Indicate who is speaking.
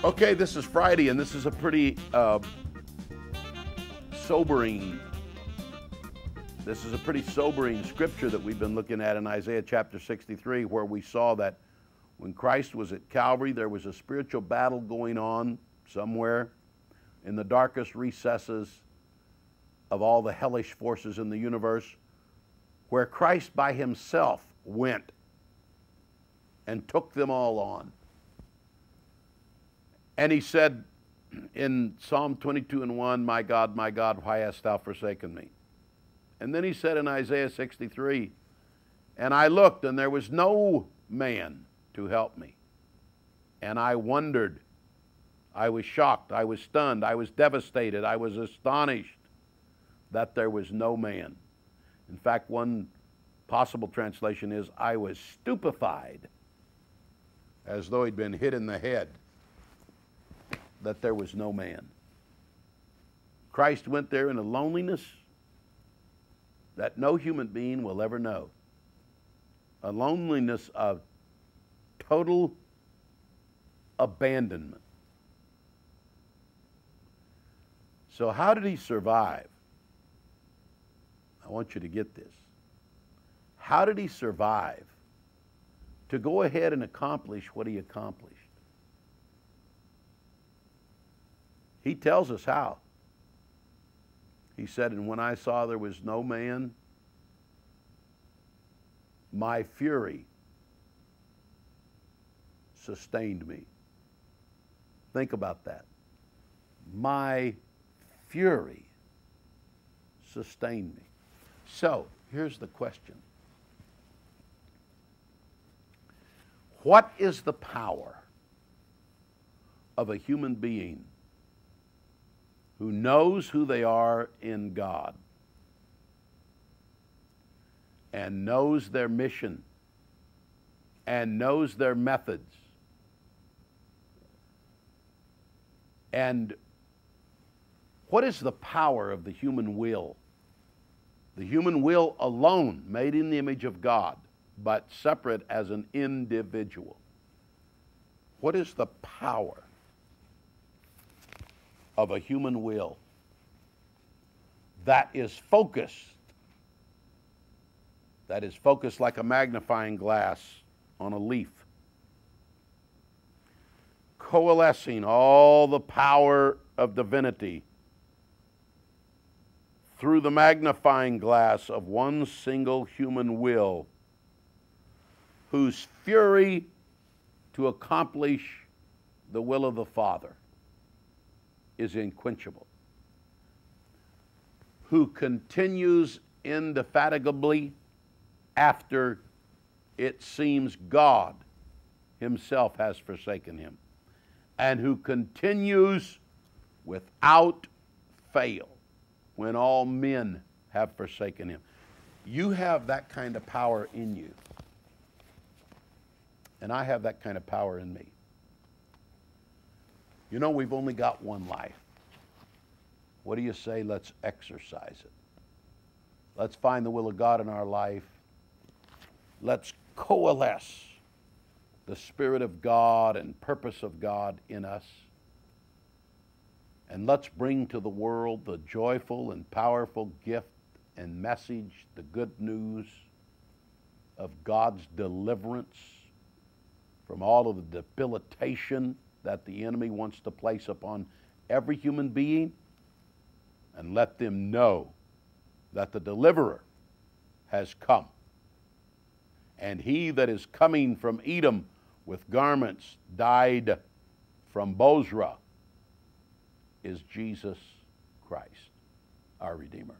Speaker 1: Okay, this is Friday, and this is a pretty sobering scripture that we've been looking at in Isaiah chapter 63, where we saw that when Christ was at Calvary, there was a spiritual battle going on somewhere in the darkest recesses of all the hellish forces in the universe, where Christ by himself went and took them all on. And he said in Psalm 22:1, my God, why hast thou forsaken me? And then he said in Isaiah 63, and I looked, and there was no man to help me. And I wondered, I was shocked, I was stunned, I was devastated, I was astonished that there was no man. In fact, one possible translation is, I was stupefied, as though he'd been hit in the head, that there was no man. Christ went there in a loneliness that no human being will ever know. A loneliness of total abandonment. So how did he survive? I want you to get this. How did he survive to go ahead and accomplish what he accomplished? He tells us how. He said, and when I saw there was no man, my fury sustained me. Think about that. My fury sustained me. So, here's the question. What is the power of a human being who knows who they are in God and knows their mission and knows their methods? And what is the power of the human will? The human will alone, made in the image of God, but separate as an individual. What is the power of a human will that is focused like a magnifying glass on a leaf, coalescing all the power of divinity through the magnifying glass of one single human will, whose fury to accomplish the will of the Father is unquenchable, who continues indefatigably after it seems God himself has forsaken him, and who continues without fail when all men have forsaken him. You have that kind of power in you, and I have that kind of power in me. You know, we've only got one life. What do you say? Let's exercise it. Let's find the will of God in our life. Let's coalesce the Spirit of God and purpose of God in us. And let's bring to the world the joyful and powerful gift and message, the good news of God's deliverance from all of the debilitation that the enemy wants to place upon every human being, and let them know that the deliverer has come. And he that is coming from Edom with garments dyed from Bozrah is Jesus Christ, our Redeemer.